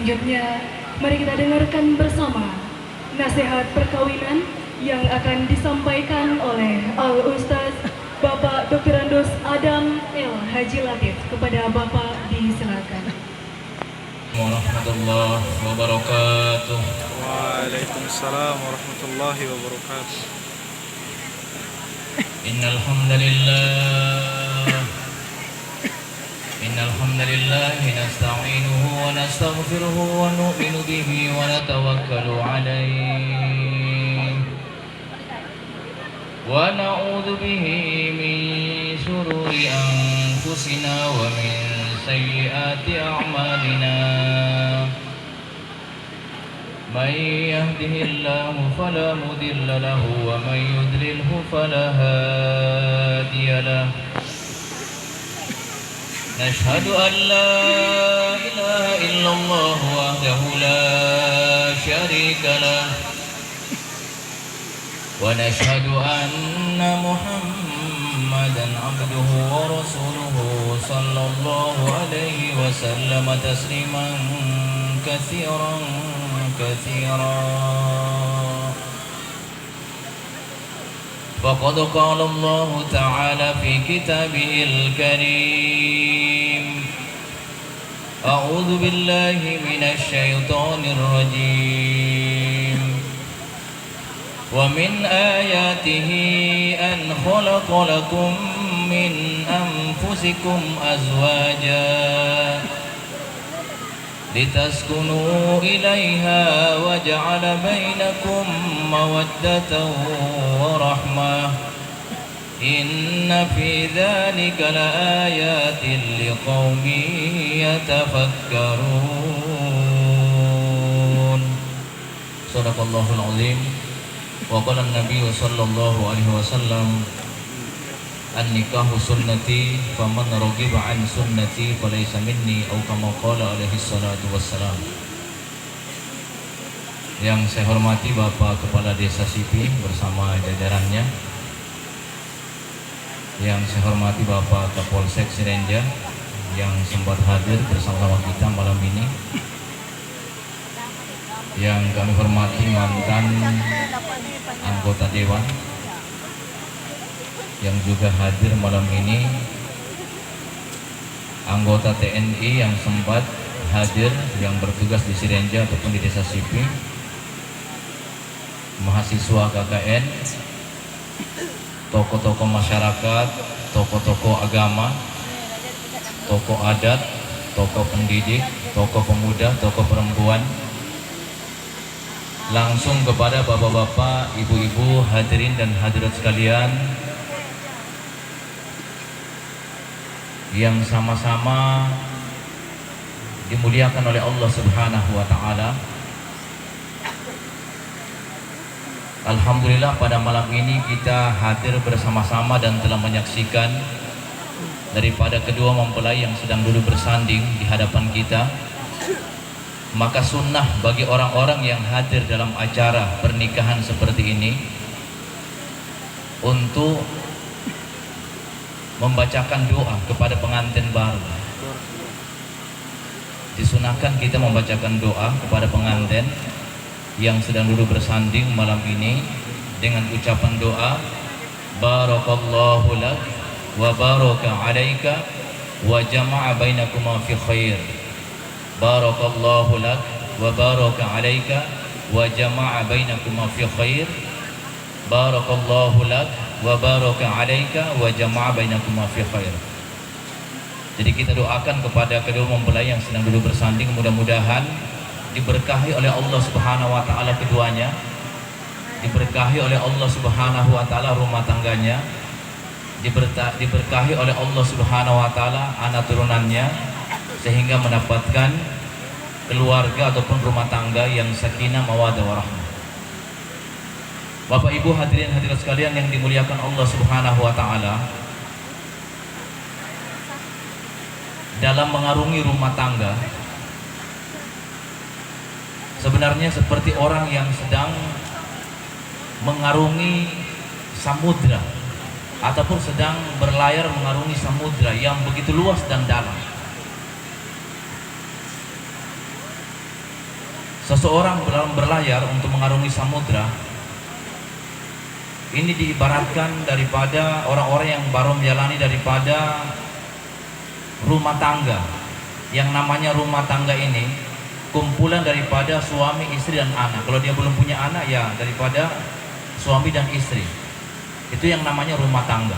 Selanjutnya, mari kita dengarkan bersama nasihat perkawinan yang akan disampaikan oleh Al-Ustaz Bapak Dr. Andos Adam El Haji Latif. Kepada Bapak disilakan. Warahmatullahi wabarakatuh. Waalaikumsalam warahmatullahi wabarakatuh. Innal hamdalillah nasta'inuhu wa nastaghfiruhu wa nu'minu bihi wa natawakkalu alayhi wa na'udzu bihi min shururi anfusina wa min sayyiati a'malina. من يهده الله فلا مضل له ومن يضلله فلا هادي له. نشهد أن لا إله إلا الله وحده لا شريك له ونشهد أن محمدا عبده ورسوله صلى الله عليه وسلم تسليما كثيرا فقد قال الله تعالى في كتابه الكريم: أعوذ بالله من الشيطان الرجيم. ومن آياته أن خلق لكم من أنفسكم أزواجا لتسكنوا إليها وجعل بينكم مودة ورحمة إن في ذلك لآيات لقوم يتفكرون. صدق الله العظيم. وقال النبي صلى الله عليه وسلم: An-nikahu sunnati faman raghiba an sunnati falaysa minni, atau kama qala alaihi salatu wassalam. Yang saya hormati Bapak Kepala Desa Sipi bersama jajarannya, yang saya hormati Bapak Kapolsek Cirenja yang sempat hadir bersama kita malam ini, yang kami hormati mantan anggota dewan yang juga hadir malam ini, anggota TNI yang sempat hadir yang bertugas di Cirenja ataupun di Desa Sipi, mahasiswa KKN, tokoh-tokoh masyarakat, tokoh-tokoh agama, tokoh adat, tokoh pendidik, tokoh pemuda, tokoh perempuan, langsung kepada bapak-bapak, ibu-ibu, hadirin dan hadirat sekalian yang sama-sama dimuliakan oleh Allah Subhanahu wa taala. Alhamdulillah pada malam ini kita hadir bersama-sama dan telah menyaksikan daripada kedua mempelai yang sedang duduk bersanding di hadapan kita. Maka sunnah bagi orang-orang yang hadir dalam acara pernikahan seperti ini untuk membacakan doa kepada pengantin baru. Disunahkan kita membacakan doa kepada pengantin yang sedang duduk bersanding malam ini dengan ucapan doa: Barakallahu lak wa baraka alaika wa jama'a bainakuma fi khair. Barakallahu lak wa baraka alaika wa jama'a bainakuma fi khair. Barakallahu lak wa baraka alaika wa jama'a bainakuma fi khair. Jadi kita doakan kepada kedua mempelai yang sedang duduk bersanding, mudah-mudahan diberkahi oleh Allah Subhanahu wa taala keduanya, diberkahi oleh Allah Subhanahu wa taala rumah tangganya, diberkahi oleh Allah Subhanahu wa taala anak turunannya, sehingga mendapatkan keluarga ataupun rumah tangga yang sakinah mawaddah warahmah. Bapak Ibu hadirin hadirat sekalian yang dimuliakan Allah Subhanahu wa taala, dalam mengarungi rumah tangga sebenarnya seperti orang yang sedang mengarungi samudra ataupun sedang berlayar mengarungi samudra yang begitu luas dan dalam. Seseorang dalam berlayar untuk mengarungi samudra ini diibaratkan daripada orang-orang yang baru menjalani daripada rumah tangga. Yang namanya rumah tangga ini kumpulan daripada suami, istri, dan anak. Kalau dia belum punya anak, ya daripada suami dan istri. Itu yang namanya rumah tangga.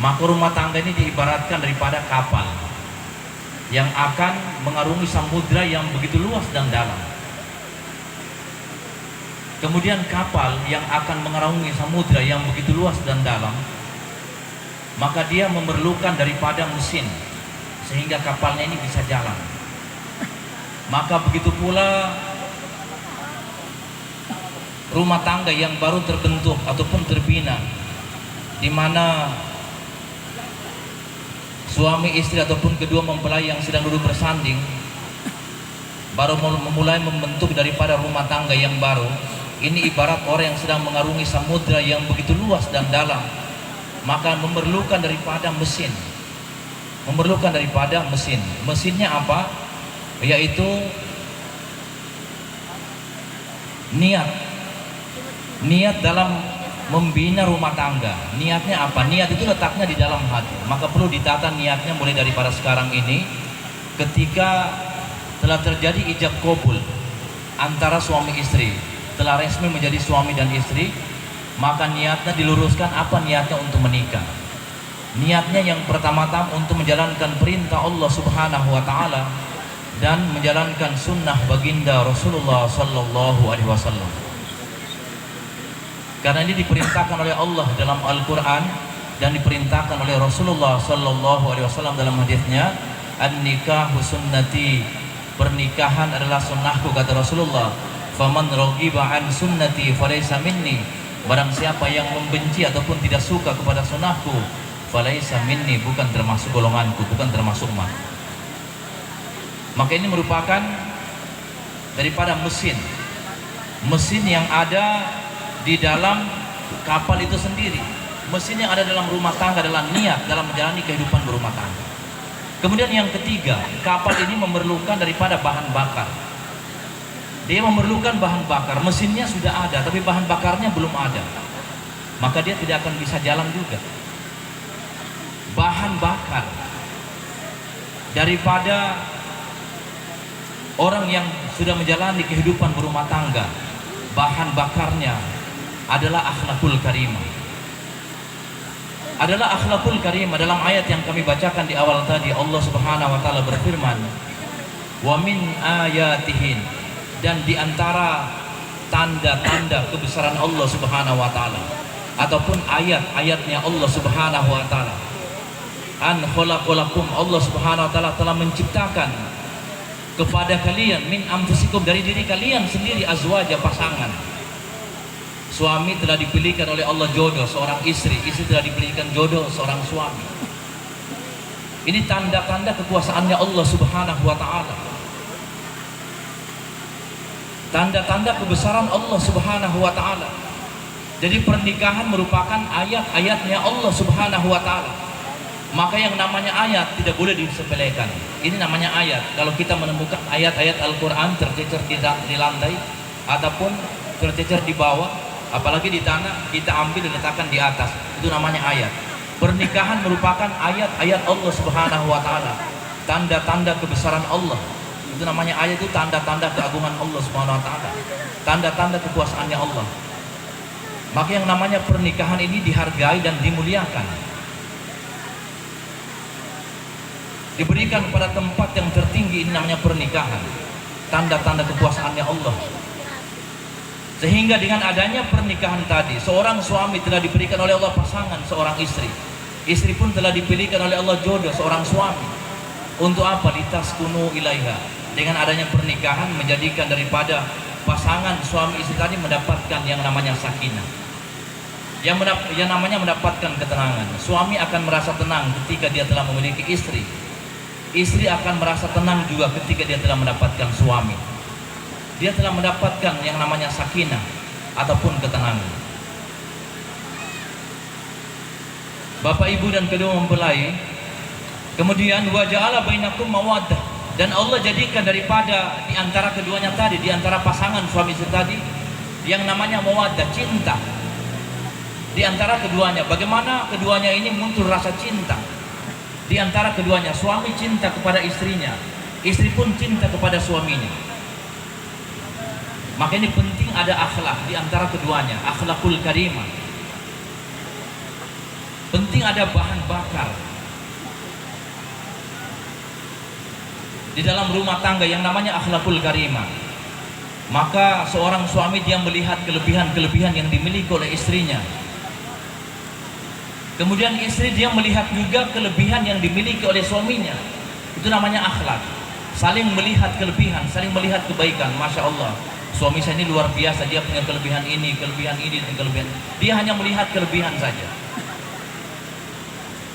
Maka rumah tangga ini diibaratkan daripada kapal yang akan mengarungi samudra yang begitu luas dan dalam. Kemudian kapal yang akan mengarungi samudra yang begitu luas dan dalam, maka dia memerlukan daripada mesin sehingga kapalnya ini bisa jalan. Maka begitu pula rumah tangga yang baru terbentuk ataupun terbina, di mana suami istri ataupun kedua mempelai yang sedang duduk bersanding baru memulai membentuk daripada rumah tangga yang baru. Ini ibarat orang yang sedang mengarungi samudra yang begitu luas dan dalam, maka memerlukan daripada mesin. Mesinnya apa? Yaitu niat dalam membina rumah tangga. Niatnya apa? Niat itu letaknya di dalam hati. Maka perlu ditata niatnya mulai daripada sekarang ini. Ketika telah terjadi ijab qabul antara suami istri, telah resmi menjadi suami dan istri, maka niatnya diluruskan. Apa niatnya untuk menikah? Niatnya yang pertama-tama untuk menjalankan perintah Allah Subhanahu wa taala dan menjalankan sunnah baginda Rasulullah sallallahu alaihi wasallam. Karena ini diperintahkan oleh Allah dalam Al-Quran dan diperintahkan oleh Rasulullah sallallahu alaihi wasallam dalam hadisnya, an-nikahu sunnati, pernikahan adalah sunnahku, kata Rasulullah. Faman raghiba an sunnati falaysa minni, barang siapa yang membenci ataupun tidak suka kepada sunnahku, falaysa minni, bukan termasuk golonganku, bukan termasuk umatku. Maka ini merupakan daripada mesin yang ada di dalam kapal itu sendiri. Mesin yang ada dalam rumah tangga adalah niat dalam menjalani kehidupan berumah tangga. Kemudian yang ketiga, kapal ini memerlukan daripada bahan bakar. Dia memerlukan bahan bakar. Mesinnya sudah ada, tapi bahan bakarnya belum ada. Maka dia tidak akan bisa jalan juga. Bahan bakar daripada orang yang sudah menjalani kehidupan berumah tangga, bahan bakarnya adalah akhlakul karimah. Adalah akhlakul karimah. Dalam ayat yang kami bacakan di awal tadi, Allah Subhanahu wa taala berfirman, "Wa min ayatihin," dan di antara tanda-tanda kebesaran Allah Subhanahu wa taala ataupun ayat-ayatnya Allah Subhanahu wa taala, an khalaqalakum, Allah Subhanahu wa taala telah menciptakan kepada kalian min anfusikum, dari diri kalian sendiri, azwaja, pasangan. Suami telah dipilihkan oleh Allah jodoh seorang istri, istri telah dipilihkan jodoh seorang suami. Ini tanda-tanda kekuasaannya Allah Subhanahu wa taala. Tanda-tanda kebesaran Allah Subhanahu wa taala. Jadi pernikahan merupakan ayat-ayatnya Allah Subhanahu wa taala. Maka yang namanya ayat tidak boleh disepelekan. Ini namanya ayat. Kalau kita menemukan ayat-ayat Al-Quran tercecer di lantai ataupun tercecer di bawah, apalagi di tanah, kita ambil dan letakkan di atas, itu namanya ayat. Pernikahan merupakan ayat-ayat Allah Subhanahu wa taala, tanda-tanda kebesaran Allah. Itu namanya ayat, itu tanda-tanda keagungan Allah Subhanahu wa taala, tanda-tanda kekuasaannya Allah. Maka yang namanya pernikahan ini dihargai dan dimuliakan, diberikan pada tempat yang tertinggi. Ini namanya pernikahan, tanda-tanda kekuasaannya Allah. Sehingga dengan adanya pernikahan tadi, seorang suami telah diberikan oleh Allah pasangan seorang istri, istri pun telah dipilihkan oleh Allah jodoh seorang suami. Untuk apa? Litaskunu ilaiha. Dengan adanya pernikahan menjadikan daripada pasangan suami istri tadi mendapatkan yang namanya sakinah, yang namanya mendapatkan ketenangan. Suami akan merasa tenang ketika dia telah memiliki istri. Istri akan merasa tenang juga ketika dia telah mendapatkan suami. Dia telah mendapatkan yang namanya sakinah ataupun ketenangan. Bapak Ibu dan kedua mempelai, kemudian wa ja'ala bainakum mawaddah, Dan Allah jadikan daripada di antara keduanya tadi, di antara pasangan suami istri tadi, yang namanya mawaddah, cinta. Di antara keduanya, bagaimana keduanya ini muncul rasa cinta. Di antara keduanya, suami cinta kepada istrinya, istri pun cinta kepada suaminya. Maka ini penting ada akhlak di antara keduanya, akhlakul karimah. Penting ada bahan bakar di dalam rumah tangga yang namanya akhlakul karimah. Maka seorang suami dia melihat kelebihan-kelebihan yang dimiliki oleh istrinya. Kemudian istri dia melihat juga kelebihan yang dimiliki oleh suaminya. Itu namanya akhlak. Saling melihat kelebihan, saling melihat kebaikan. Masya Allah, suami saya ini luar biasa, dia punya kelebihan ini, dan kelebihan. Dia hanya melihat kelebihan saja.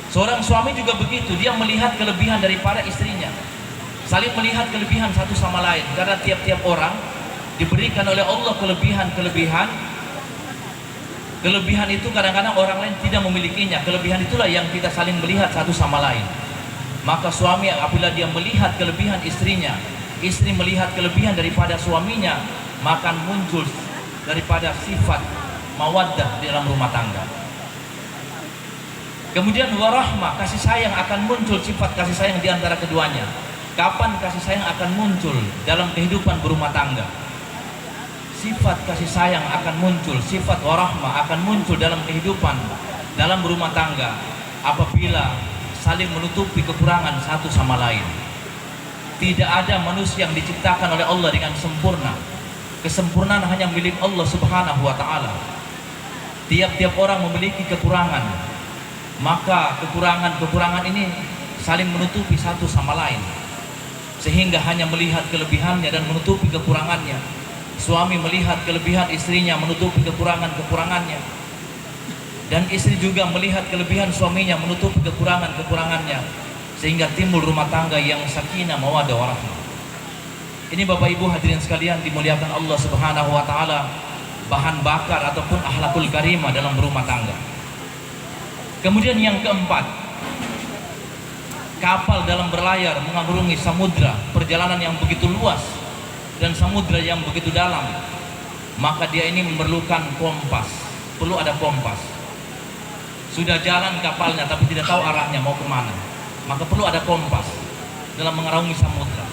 Seorang suami juga begitu, dia melihat kelebihan daripada istrinya. Saling melihat kelebihan satu sama lain. Karena tiap-tiap orang diberikan oleh Allah kelebihan-kelebihan. Kelebihan itu kadang-kadang orang lain tidak memilikinya. Kelebihan itulah yang kita saling melihat satu sama lain. Maka suami apabila dia melihat kelebihan istrinya, istri melihat kelebihan daripada suaminya, maka muncul daripada sifat mawaddah di dalam rumah tangga. Kemudian warahmah, kasih sayang akan muncul, sifat kasih sayang di antara keduanya. Kapan kasih sayang akan muncul dalam kehidupan berumah tangga? Sifat kasih sayang akan muncul, sifat warahmah akan muncul dalam kehidupan dalam berumah tangga apabila saling menutupi kekurangan satu sama lain. Tidak ada manusia yang diciptakan oleh Allah dengan sempurna. Kesempurnaan hanya milik Allah Subhanahu wa taala. Tiap-tiap orang memiliki kekurangan. Maka kekurangan-kekurangan ini saling menutupi satu sama lain. Sehingga hanya melihat kelebihannya dan menutupi kekurangannya. Suami melihat kelebihan istrinya, menutupi kekurangan-kekurangannya. Dan istri juga melihat kelebihan suaminya, menutupi kekurangan-kekurangannya. Sehingga timbul rumah tangga yang sakinah, mawaddah, warahmah. Ini Bapak Ibu hadirin sekalian dimuliakan Allah Subhanahu wa taala, bahan bakar ataupun akhlakul karimah dalam berumah tangga. Kemudian yang keempat, kapal dalam berlayar mengagumi samudra, perjalanan yang begitu luas dan samudra yang begitu dalam, maka dia ini memerlukan kompas. Perlu ada kompas. Sudah jalan kapalnya tapi tidak tahu arahnya mau kemana, maka perlu ada kompas dalam mengarungi samudra.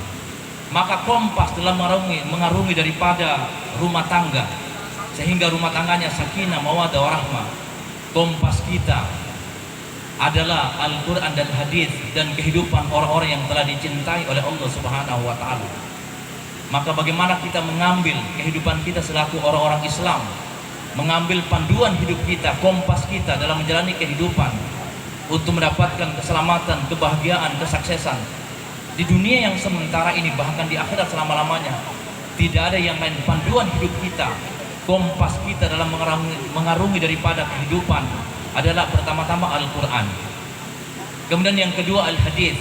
Maka kompas dalam mengarungi daripada rumah tangga, sehingga rumah tangganya sakinah, mawaddah, warahmah. Kompas kita adalah Al-Quran dan hadis dan kehidupan orang-orang yang telah dicintai oleh Allah Subhanahu wa taala. Maka bagaimana kita mengambil kehidupan kita selaku orang-orang Islam, mengambil panduan hidup kita, kompas kita dalam menjalani kehidupan untuk mendapatkan keselamatan, kebahagiaan, kesuksesan di dunia yang sementara ini, bahkan di akhirat selama-lamanya. Tidak ada yang lain panduan hidup kita, kompas kita dalam mengarungi daripada kehidupan adalah pertama-tama Al-Quran. Kemudian yang kedua Al-Hadis,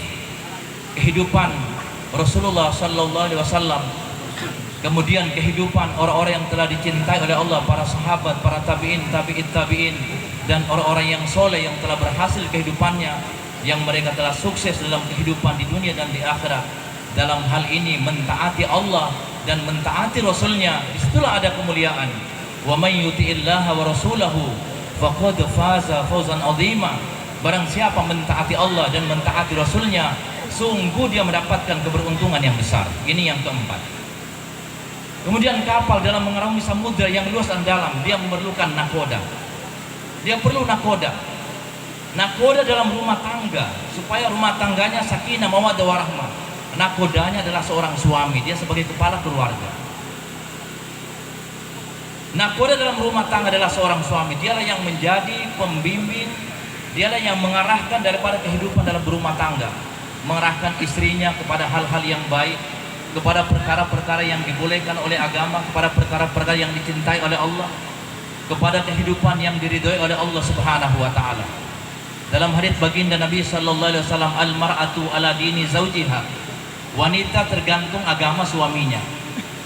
kehidupan Rasulullah Sallallahu Alaihi Wasallam. Kemudian kehidupan orang-orang yang telah dicintai oleh Allah, para sahabat, para tabi'in, tabi'in, dan orang-orang yang soleh yang telah berhasil kehidupannya, yang mereka telah sukses dalam kehidupan di dunia dan di akhirat. Dalam hal ini mentaati Allah dan mentaati Rasulnya, disitulah ada kemuliaan. Wa may yuti'illaha wa rasulahu faqad faza fawzan 'azima. Barang siapa mentaati Allah dan mentaati Rasulnya, sungguh dia mendapatkan keberuntungan yang besar. Ini yang keempat. Kemudian kapal dalam mengarungi samudra yang luas dan dalam, dia memerlukan nakoda. Dia perlu nakoda. Nakoda dalam rumah tangga, supaya rumah tangganya sakinah, mawaddah, warahmah. Nakodanya adalah seorang suami, dia sebagai kepala keluarga. Nakoda dalam rumah tangga adalah seorang suami, dialah yang menjadi pembimbing, dialah yang mengarahkan daripada kehidupan dalam berumah tangga, mengarahkan istrinya kepada hal-hal yang baik, kepada perkara-perkara yang dibolehkan oleh agama, kepada perkara-perkara yang dicintai oleh Allah, kepada kehidupan yang diridhoi oleh Allah Subhanahu wa taala. Dalam hadits baginda Nabi sallallahu alaihi wasallam, al-mar'atu ala dini zaujiha. Wanita tergantung agama suaminya.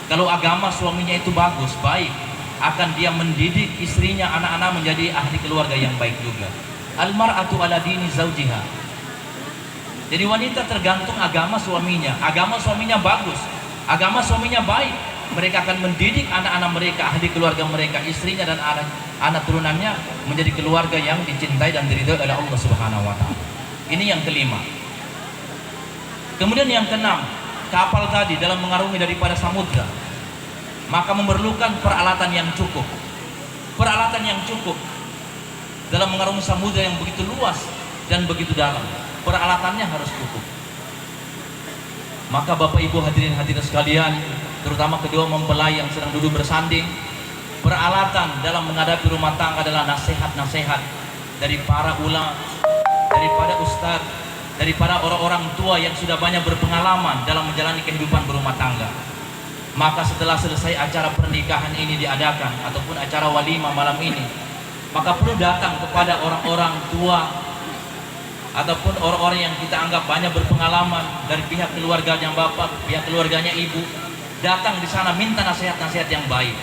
Kalau agama suaminya itu bagus, baik, akan dia mendidik istrinya, anak-anak menjadi ahli keluarga yang baik juga. Al-mar'atu ala dini zaujiha. Jadi wanita tergantung agama suaminya. Agama suaminya bagus, agama suaminya baik, mereka akan mendidik anak-anak mereka, ahli keluarga mereka, istrinya dan anak turunannya menjadi keluarga yang dicintai dan diridhoi oleh Allah Subhanahu wa taala. Ini yang kelima. Kemudian yang keenam, kapal tadi dalam mengarungi daripada samudra, maka memerlukan peralatan yang cukup. Peralatan yang cukup dalam mengarungi samudra yang begitu luas dan begitu dalam. Peralatannya harus cukup. Maka Bapak Ibu hadirin hadirat sekalian, terutama kedua mempelai yang sedang duduk bersanding, peralatan dalam menghadapi rumah tangga adalah nasihat-nasihat dari para ulama, daripada ustadz, daripada orang-orang tua yang sudah banyak berpengalaman dalam menjalani kehidupan berumah tangga. Maka setelah selesai acara pernikahan ini diadakan ataupun acara walimah malam ini, maka perlu datang kepada orang-orang tua ataupun orang-orang yang kita anggap banyak berpengalaman dari pihak keluarganya bapak, pihak keluarganya ibu, datang di sana minta nasihat-nasihat yang baik,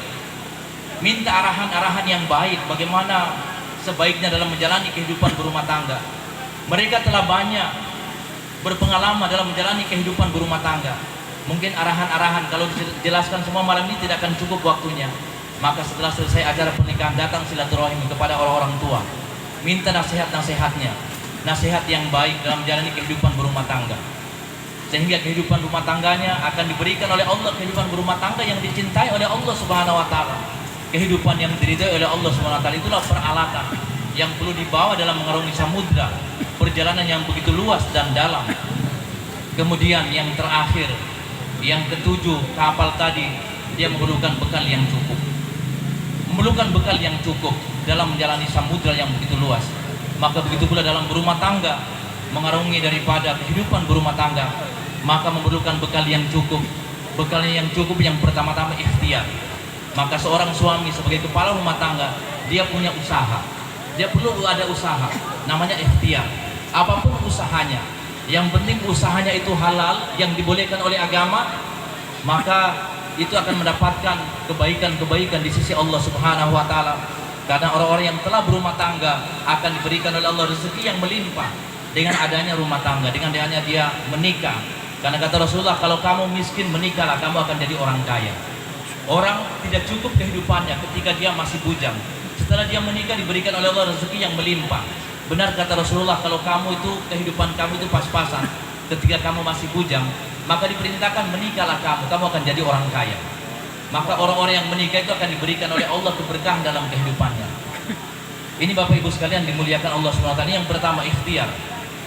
minta arahan-arahan yang baik bagaimana sebaiknya dalam menjalani kehidupan berumah tangga. Mereka telah banyak berpengalaman dalam menjalani kehidupan berumah tangga. Mungkin arahan-arahan kalau dijelaskan semua malam ini tidak akan cukup waktunya. Maka setelah selesai acara pernikahan datang silaturahim kepada orang-orang tua, minta nasihat-nasihatnya, nasihat yang baik dalam menjalani kehidupan berumah tangga, sehingga kehidupan rumah tangganya akan diberikan oleh Allah, kehidupan berumah tangga yang dicintai oleh Allah Subhanahu wa taala, kehidupan yang diridhai oleh Allah Subhanahu wa taala. Itulah peralatan yang perlu dibawa dalam mengarungi samudra, perjalanan yang begitu luas dan dalam. Kemudian yang terakhir, yang ketujuh, kapal tadi dia memerlukan bekal yang cukup, memerlukan bekal yang cukup dalam menjalani samudra yang begitu luas. Maka begitu pula dalam berumah tangga, mengarungi daripada kehidupan berumah tangga, maka memerlukan bekal yang cukup. Bekal yang cukup yang pertama-tama ikhtiar. Maka seorang suami sebagai kepala rumah tangga, dia punya usaha, dia perlu ada usaha, namanya ikhtiar. Apapun usahanya, yang penting usahanya itu halal, yang dibolehkan oleh agama, maka itu akan mendapatkan kebaikan-kebaikan di sisi Allah Subhanahu wa taala. Karena orang-orang yang telah berumah tangga akan diberikan oleh Allah rezeki yang melimpah dengan adanya rumah tangga, dengan adanya dia menikah. Karena kata Rasulullah, kalau kamu miskin menikahlah, kamu akan jadi orang kaya. Orang tidak cukup kehidupannya ketika dia masih bujang. Setelah dia menikah diberikan oleh Allah rezeki yang melimpah. Benar kata Rasulullah, kalau kamu itu kehidupan kamu itu pas-pasan ketika kamu masih bujang, maka diperintahkan menikahlah kamu akan jadi orang kaya. Maka orang-orang yang menikah itu akan diberikan oleh Allah keberkahan dalam kehidupannya. Ini Bapak Ibu sekalian dimuliakan Allah SWT. Yang pertama ikhtiar.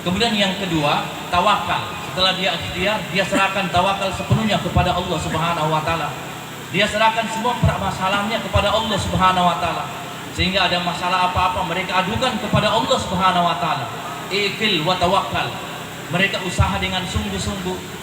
Kemudian yang kedua tawakal. Setelah dia ikhtiar, dia serahkan tawakal sepenuhnya kepada Allah Subhanahu wa taala. Dia serahkan semua permasalahannya kepada Allah Subhanahu wa taala. Sehingga ada masalah apa-apa mereka adukan kepada Allah Subhanahu wa taala. Ikil wa tawakkal. Mereka usaha dengan sungguh-sungguh.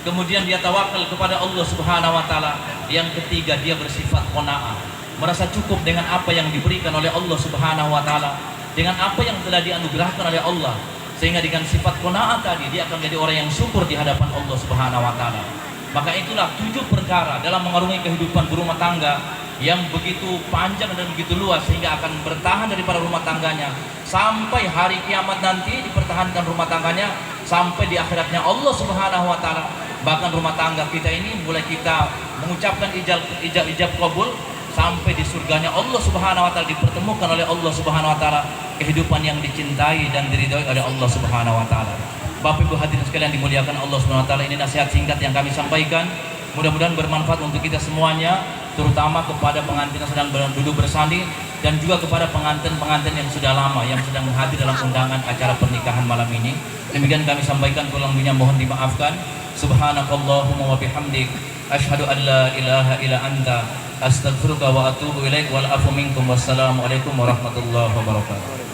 Kemudian dia tawakal kepada Allah Subhanahu wa taala. Yang ketiga, dia bersifat qanaah, merasa cukup dengan apa yang diberikan oleh Allah Subhanahu wa taala, dengan apa yang telah dianugerahkan oleh Allah. Sehingga dengan sifat qanaah tadi dia akan menjadi orang yang syukur di hadapan Allah Subhanahu wa taala. Maka itulah 7 perkara dalam mengarungi kehidupan berumah tangga yang begitu panjang dan begitu luas, sehingga akan bertahan daripada rumah tangganya sampai hari kiamat nanti, dipertahankan rumah tangganya sampai di akhiratnya Allah Subhanahu wa taala. Bahkan rumah tangga kita ini mulai kita mengucapkan ijab kabul sampai di surganya Allah Subhanahu wa taala, dipertemukan oleh Allah Subhanahu wa taala, kehidupan yang dicintai dan diridhoi oleh Allah Subhanahu wa taala. Bapak Ibu hadirin sekalian dimuliakan Allah Subhanahu wa taala, ini nasihat singkat yang kami sampaikan. Mudah-mudahan bermanfaat untuk kita semuanya, terutama kepada pengantin yang sedang duduk bersanding dan juga kepada pengantin-pengantin yang sudah lama yang sedang hadir dalam undangan acara pernikahan malam ini. Demikian kami sampaikan, kurang lebihnya mohon dimaafkan. Subhanakallahumma wa bihamdik, asyhadu an la ilaha illa anta, astaghfiruka wa atubu ilaik, wal afu minkum, wassalamu alaikum warahmatullahi wabarakatuh.